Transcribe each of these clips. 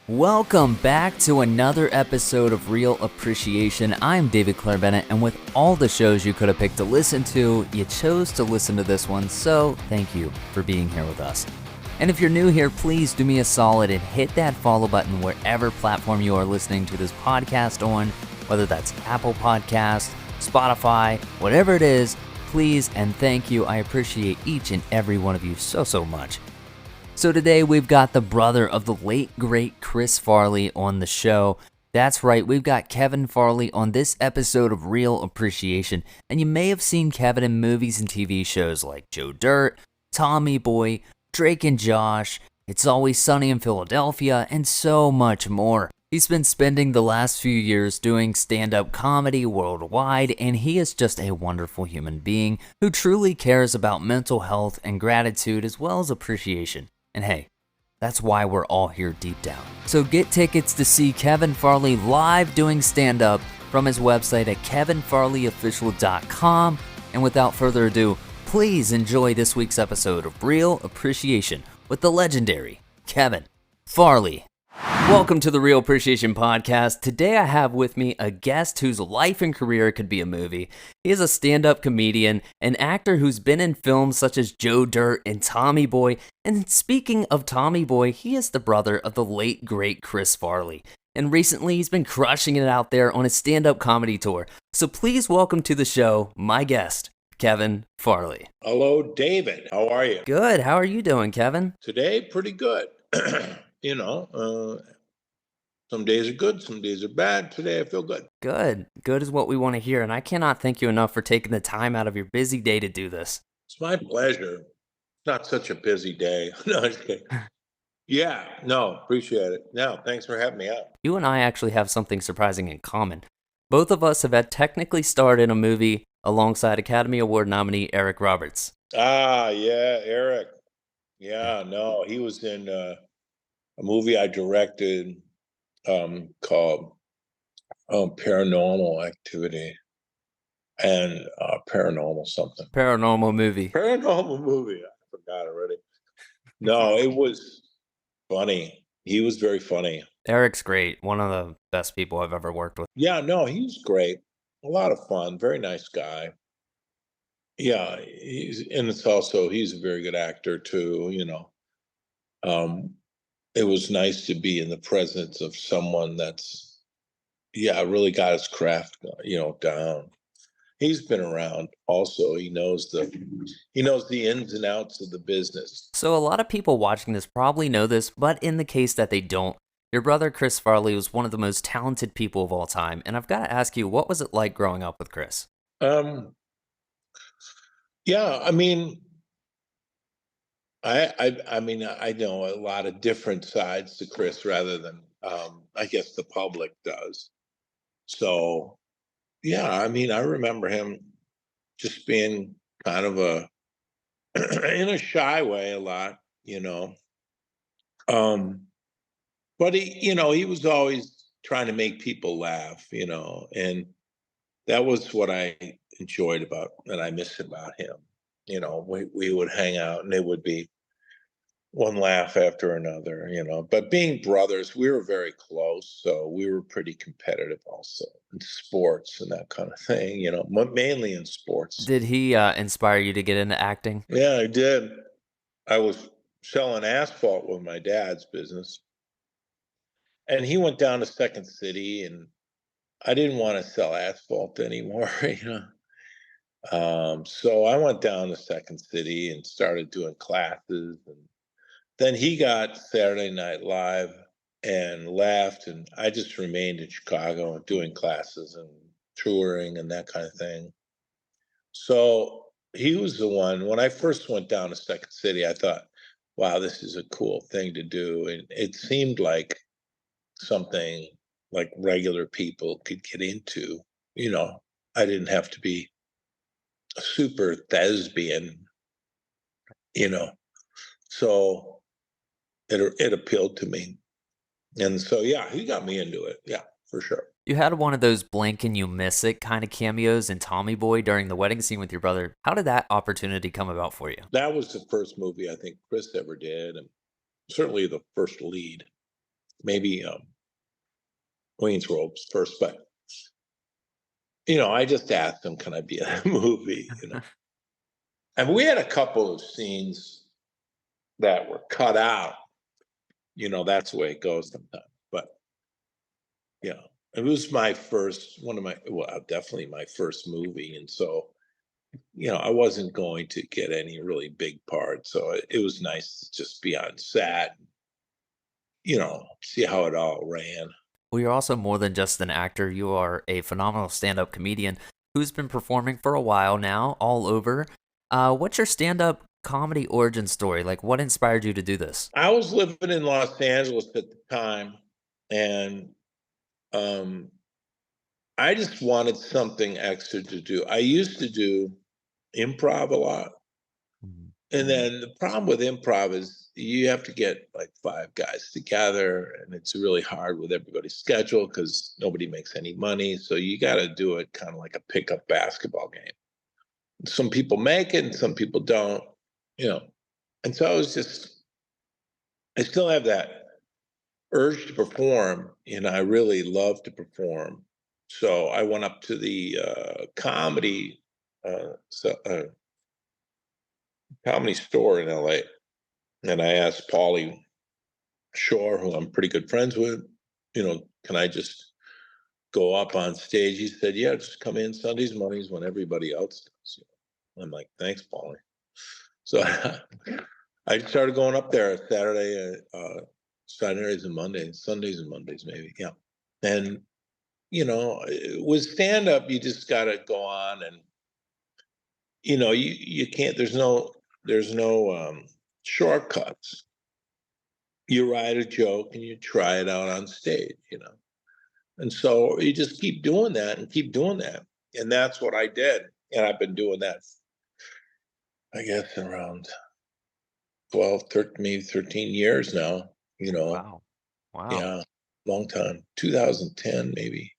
Welcome back to another episode of Real Appreciation. I'm David Clair-Bennett, and with all the shows you could have picked to listen to, you chose to listen to this one, so thank you for being here with us. And if you're new here, please do me a solid and hit that follow button wherever platform you are listening to this podcast on, whether that's Apple Podcasts, Spotify, whatever it is. Please and thank you. I appreciate each and every one of you so much. So today we've got the brother of the late, great Chris Farley on the show. That's right, we've got Kevin Farley on this episode of Real Appreciation. And you may have seen Kevin in movies and TV shows like Joe Dirt, Tommy Boy, Drake and Josh, It's Always Sunny in Philadelphia, and so much more. He's been spending the last few years doing stand-up comedy worldwide, and he is just a wonderful human being who truly cares about mental health and gratitude as well as appreciation. And hey, that's why we're all here deep down. So get tickets to see Kevin Farley live doing stand-up from his website at kevinfarleyofficial.com. And without further ado, please enjoy this week's episode of Real Appreciation with the legendary Kevin Farley. Welcome to the Real Appreciation Podcast. Today I have with me a guest whose life and career could be a movie. He is a stand-up comedian, an actor who's been in films such as Joe Dirt and Tommy Boy. And speaking of Tommy Boy, he is the brother of the late, great Chris Farley. And recently he's been crushing it out there on his stand-up comedy tour. So please welcome to the show, my guest, Kevin Farley. Hello, David. How are you? Good. How are you doing, Kevin? Today, pretty good. Some days are good, some days are bad. Today, I feel good. Good. Good is what we want to hear. And I cannot thank you enough for taking the time out of your busy day to do this. It's my pleasure. It's not such a busy day. No, just kidding. Yeah, no, appreciate it. No, thanks for having me out. You and I actually have something surprising in common. Both of us have had technically starred in a movie alongside Academy Award nominee Eric Roberts. Ah, yeah, Eric. Yeah, no, he was in a movie I directed called Paranormal Activity and Paranormal something. Paranormal movie. Paranormal movie. I forgot already. No, it was funny. He was very funny. Eric's great. One of the best people I've ever worked with. Yeah, no, he was great. A lot of fun. Very nice guy. Yeah, he's a very good actor too, It was nice to be in the presence of someone that's, really got his craft, down. He's been around also. He knows the ins and outs of the business. So a lot of people watching this probably know this, but in the case that they don't, your brother Chris Farley was one of the most talented people of all time. And I've got to ask you, what was it like growing up with Chris? Yeah, I mean, I know a lot of different sides to Chris rather than I guess the public does. So yeah, I mean, I remember him just being kind of in a shy way a lot, But he was always trying to make people laugh, and that was what I enjoyed about and I miss about him. We would hang out and it would be one laugh after another, But being brothers, we were very close, so we were pretty competitive also in sports and that kind of thing, mainly in sports. Did he inspire you to get into acting? Yeah, I did. I was selling asphalt with my dad's business. And he went down to Second City, and I didn't want to sell asphalt anymore, So I went down to Second City and started doing classes. And then he got Saturday Night Live and left, and I just remained in Chicago and doing classes and touring and that kind of thing. So he was the one. When I first went down to Second City, I thought, wow, this is a cool thing to do. And it seemed like something like regular people could get into. I didn't have to be a super thespian, so it appealed to me. And so, yeah, he got me into it. Yeah, for sure. You had one of those blink and you miss it kind of cameos in Tommy Boy during the wedding scene with your brother. How did that opportunity come about for you? That was the first movie I think Chris ever did, and certainly the first lead. maybe Wayne's World's first, but I just asked him, "Can I be in a movie?" And we had a couple of scenes that were cut out. That's the way it goes sometimes. But it was my first, definitely my first movie, and so I wasn't going to get any really big part, so it was nice to just be on set, see how it all ran. Well, you're also more than just an actor. You are a phenomenal stand-up comedian who's been performing for a while now, all over. What's your stand-up comedy origin story? Like, what inspired you to do this? I was living in Los Angeles at the time, and um, I just wanted something extra to do. I used to do improv a lot. Mhm. And then the problem with improv is you have to get like five guys together, and it's really hard with everybody's schedule because nobody makes any money. So you got to do it kind of like a pickup basketball game. Some people make it and some people don't, you know. And so I still have that urge to perform, and I really love to perform. So I went up to the comedy store in LA, and I asked Paulie Shore, who I'm pretty good friends with, can I just go up on stage? He said, "Yeah, just come in Sundays, Mondays when everybody else does." I'm like, "Thanks, Paulie." So I started going up there Saturdays and Mondays, Sundays and Mondays, maybe. Yeah. And, with stand up, you just got to go on, and, you can't, there's no shortcuts. You write a joke and you try it out on stage. And so you just keep doing that and keep doing that. And that's what I did. And I've been doing that, I guess, around 12, 13, maybe 13 years now, you know. Wow. Wow. Yeah, long time. 2010, maybe,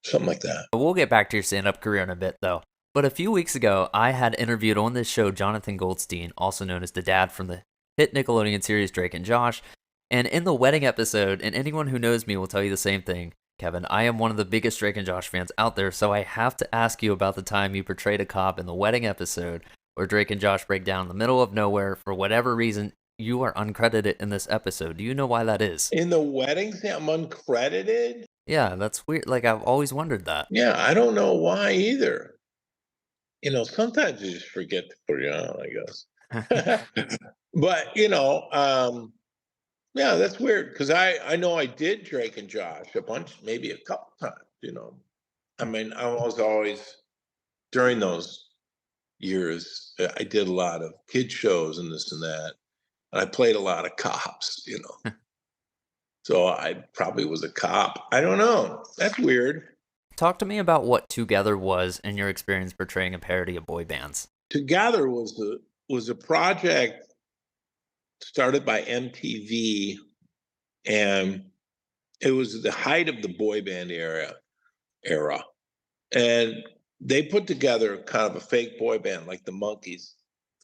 something like that. We'll get back to your stand-up career in a bit, though. But a few weeks ago, I had interviewed on this show Jonathan Goldstein, also known as the dad from the hit Nickelodeon series Drake and Josh. And in the wedding episode, and anyone who knows me will tell you the same thing, Kevin, I am one of the biggest Drake and Josh fans out there, so I have to ask you about the time you portrayed a cop in the wedding episode where Drake and Josh break down in the middle of nowhere. For whatever reason, you are uncredited in this episode. Do you know why that is? In the wedding thing, I'm uncredited. Yeah, that's weird. Like, I've always wondered that. Yeah, I don't know why either. Sometimes you just forget to put it on, I guess. But yeah, that's weird because I know I did Drake and Josh a bunch, maybe a couple times. I mean, I was always during those years, I did a lot of kid shows and this and that. And I played a lot of cops. So I probably was a cop. I don't know. That's weird. Talk to me about what Together was in your experience portraying a parody of boy bands. Together was a project started by MTV, and it was the height of the boy band era. And they put together kind of a fake boy band like the Monkees,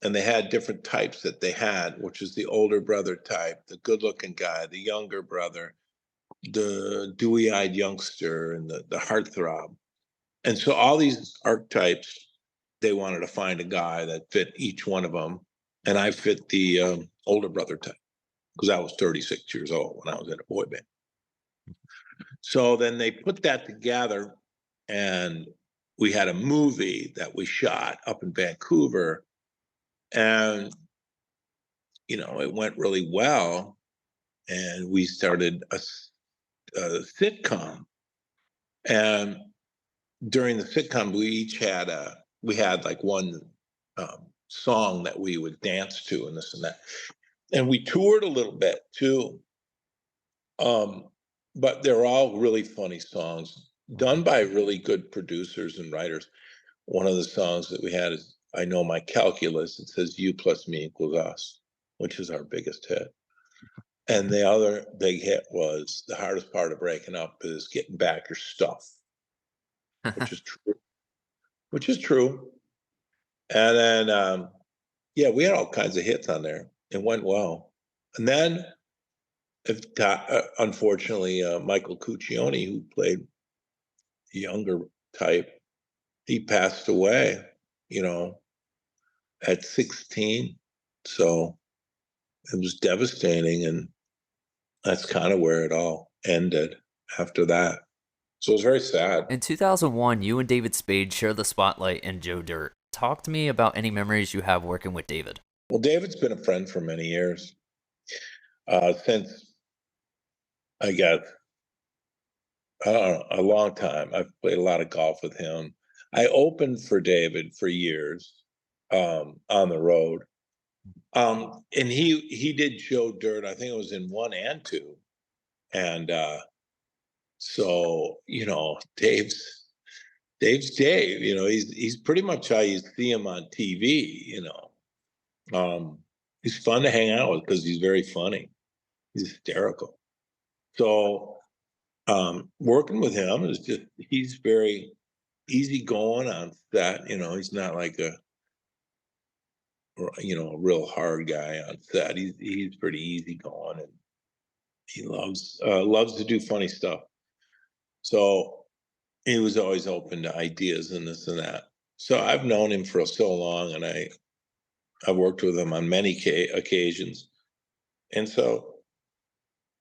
and they had different types that they had, which is the older brother type, the good-looking guy, the younger brother, the dewy-eyed youngster, and the heartthrob. And so all these archetypes, they wanted to find a guy that fit each one of them, and I fit the older brother type because I was 36 years old when I was in a boy band. So then they put that together, and we had a movie that we shot up in Vancouver, and it went really well, and we started a sitcom. And during the sitcom, we had like one song that we would dance to and this and that, and we toured a little bit too. But they're all really funny songs done by really good producers and writers. One of the songs that we had is "I Know My Calculus." It says "You plus me equals us," which is our biggest hit. And the other big hit was "The hardest part of breaking up is getting back your stuff," which is true. Which is true. And then, yeah, we had all kinds of hits on there. It went well. And then Unfortunately, Michael Cuccione, who played the younger type, he passed away, you know, at 16. So it was devastating, and that's kind of where it all ended after that. So it was very sad. In 2001, you and David Spade share the spotlight in Joe Dirt. Talk to me about any memories you have working with David. Well, David's been a friend for many years, since I guess I don't know, a long time. I've played a lot of golf with him. I opened for David for years, on the road. And he did Joe Dirt. I think it was in one and two. And so, Dave's Dave. He's pretty much how you see him on TV. He's fun to hang out with because he's very funny. He's hysterical. So working with him is just he's very easygoing on set. He's not like a real hard guy on set. He's pretty easygoing, and he loves to do funny stuff. So he was always open to ideas and this and that. So I've known him for so long, and I've worked with him on many occasions, and so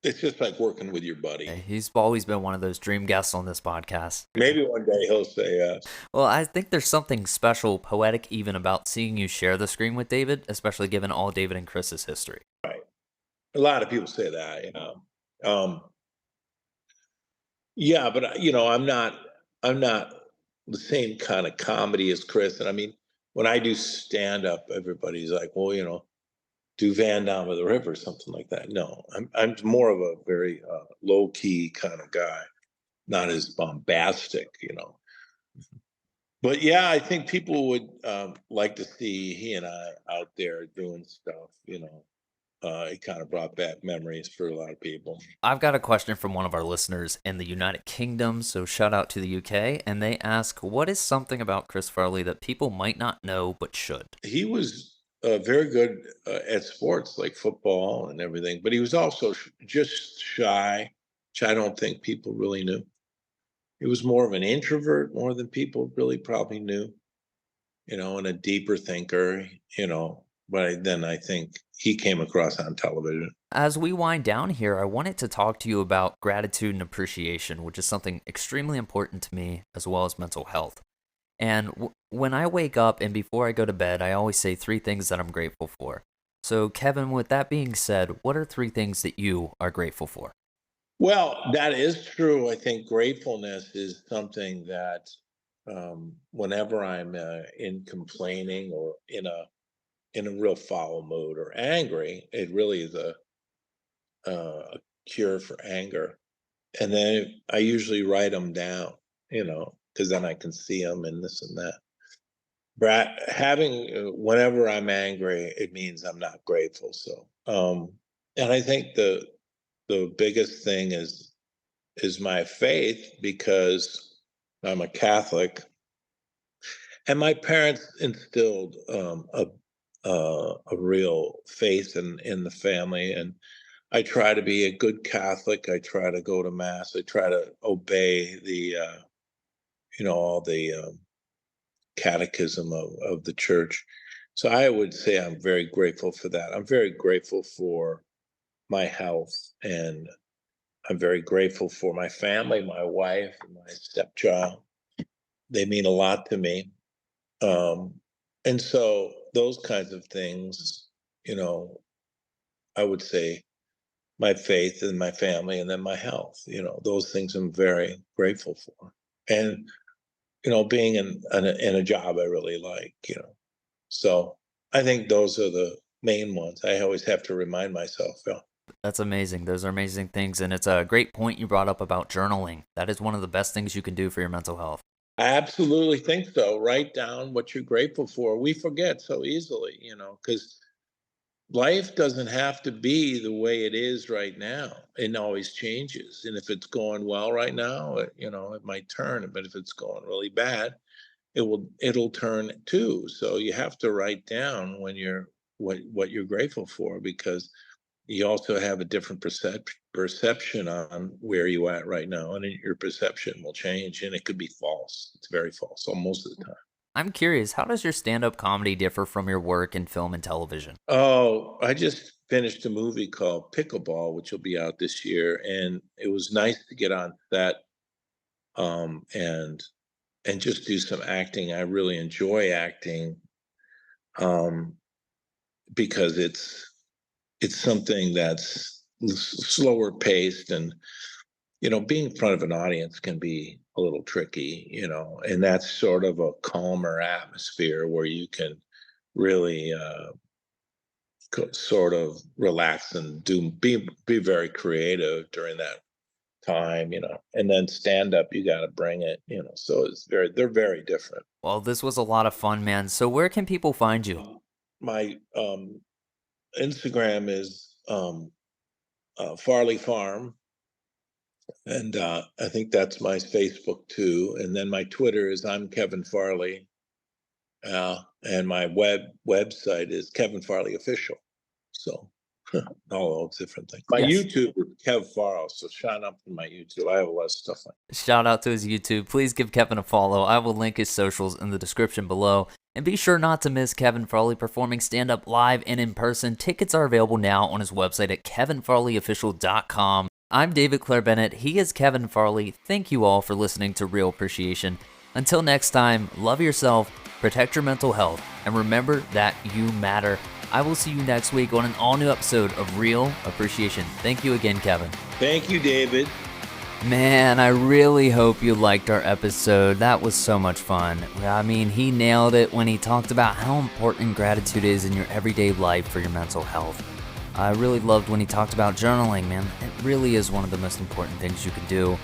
it's just like working with your buddy. He's always been one of those dream guests on this podcast. Maybe one day he'll say yes. Well, I think there's something special, poetic even, about seeing you share the screen with David, especially given all David and Chris's history. Right. A lot of people say that. Yeah, but I'm not the same kind of comedy as Chris. And I mean, when I do stand up, everybody's like, well, do Van Down by the River or something like that. No, I'm more of a very low key kind of guy, not as bombastic. But yeah, I think people would like to see he and I out there doing stuff. It kind of brought back memories for a lot of people. I've got a question from one of our listeners in the United Kingdom, so shout out to the UK, and they ask, what is something about Chris Farley that people might not know but should? He was very good at sports like football and everything, but he was also just shy, which I don't think people really knew. He was more of an introvert more than people really probably knew, and a deeper thinker, but then I think he came across on television. As we wind down here, I wanted to talk to you about gratitude and appreciation, which is something extremely important to me, as well as mental health. And when I wake up and before I go to bed, I always say 3 things that I'm grateful for. So, Kevin, with that being said, what are 3 things that you are grateful for? Well, that is true. I think gratefulness is something that whenever I'm in complaining or in a real foul mood or angry, it really is a cure for anger. And then I usually write them down, because then I can see them and this and that. But having whenever I'm angry, it means I'm not grateful. So, and I think the biggest thing is my faith, because I'm a Catholic, and my parents instilled a real faith in the family, and I try to be a good Catholic. I try to go to mass. I try to obey the all the catechism of the church. So I would say I'm very grateful for that. I'm very grateful for my health, and I'm very grateful for my family, my wife, and my stepchild. They mean a lot to me. And so those kinds of things, I would say my faith and my family, and then my health, those things I'm very grateful for. And, being in a job I really like. So I think those are the main ones. I always have to remind myself. Yeah. That's amazing. Those are amazing things. And it's a great point you brought up about journaling. That is one of the best things you can do for your mental health. I absolutely think so. Write down what you're grateful for. We forget so easily, because life doesn't have to be the way it is right now. It always changes. And if it's going well right now, it might turn. But if it's going really bad, it'll turn too. So you have to write down what you're grateful for, because you also have a different perception on where you at right now, and your perception will change, and it could be false. It's very false, most of the time. I'm curious, how does your stand-up comedy differ from your work in film and television? Oh, I just finished a movie called Pickleball, which will be out this year, and it was nice to get on that, and just do some acting. I really enjoy acting, um, because it's something that's slower paced, and being in front of an audience can be a little tricky, and that's sort of a calmer atmosphere where you can really sort of relax and be very creative during that time, and then stand up, you got to bring it, so they're very different. Well, this was a lot of fun, man. So where can people find you? My Instagram is Farley Farm, and I think that's my Facebook too. And then my Twitter is I'm Kevin Farley, and my website is Kevin Farley Official. So all those different things. My YouTube is Kev Farrell, so shout out to my YouTube. I have a lot of stuff like that. Shout out to his YouTube. Please give Kevin a follow. I will link his socials in the description below. And be sure not to miss Kevin Farley performing stand-up live and in person. Tickets are available now on his website at kevinfarleyofficial.com. I'm David Clair-Bennett. He is Kevin Farley. Thank you all for listening to Real Appreciation. Until next time, love yourself, protect your mental health, and remember that you matter. I will see you next week on an all-new episode of Real Appreciation. Thank you again, Kevin. Thank you, David. Man, I really hope you liked our episode. That was so much fun. I mean, he nailed it when he talked about how important gratitude is in your everyday life for your mental health. I really loved when he talked about journaling, man. It really is one of the most important things you can do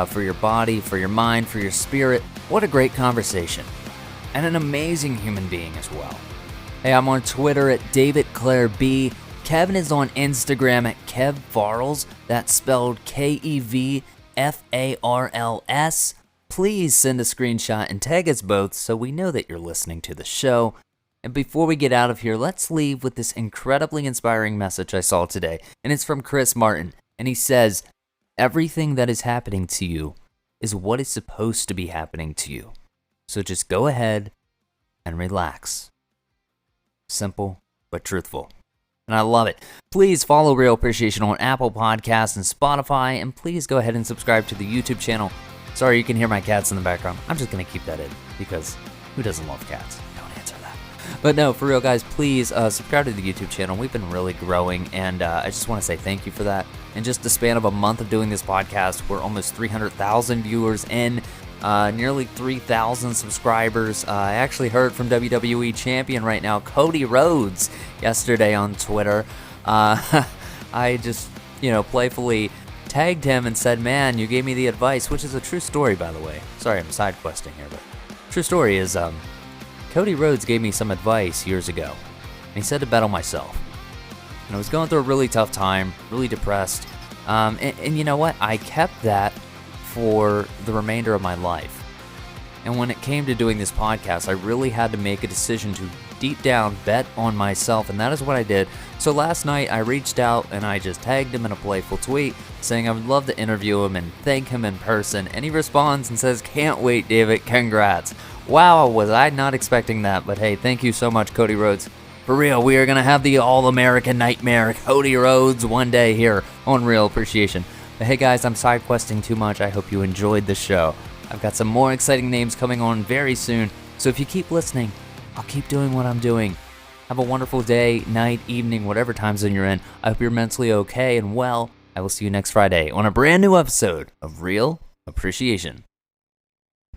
for your body, for your mind, for your spirit. What a great conversation. And an amazing human being as well. Hey, I'm on Twitter at David Clair-B. Kevin is on Instagram at Kev Farrells. That's spelled Kevfarls. Please send a screenshot and tag us both so we know that you're listening to the show. And before we get out of here, let's leave with this incredibly inspiring message I saw today. And it's from Chris Martin. And he says, everything that is happening to you is what is supposed to be happening to you. So just go ahead and relax. Simple, but truthful. And I love it. Please follow Real Appreciation on Apple Podcasts and Spotify, and please go ahead and subscribe to the YouTube channel. Sorry, you can hear my cats in the background. I'm just going to keep that in, because who doesn't love cats? Don't answer that. But no, for real, guys, please subscribe to the YouTube channel. We've been really growing, and I just want to say thank you for that. In just the span of a month of doing this podcast, we're almost 300,000 viewers in. Nearly 3,000 subscribers. I actually heard from WWE champion right now, Cody Rhodes, yesterday on Twitter. I just, playfully tagged him and said, man, you gave me the advice, which is a true story, by the way. Sorry, I'm side questing here, but true story is, Cody Rhodes gave me some advice years ago, and he said to bet on myself. And I was going through a really tough time, really depressed, and you know what? I kept that for the remainder of my life. And when it came to doing this podcast, I really had to make a decision to deep down bet on myself, and that is what I did. So last night I reached out and I just tagged him in a playful tweet saying I would love to interview him and thank him in person, and he responds and says, can't wait, David, congrats. Wow, was I not expecting that, but hey, thank you so much, Cody Rhodes. For real, we are going to have the all-American nightmare Cody Rhodes one day here on Real Appreciation. But hey guys, I'm side questing too much. I hope you enjoyed the show. I've got some more exciting names coming on very soon, so if you keep listening, I'll keep doing what I'm doing. Have a wonderful day, night, evening, whatever time zone you're in. I hope you're mentally okay and well. I will see you next Friday on a brand new episode of Real Appreciation.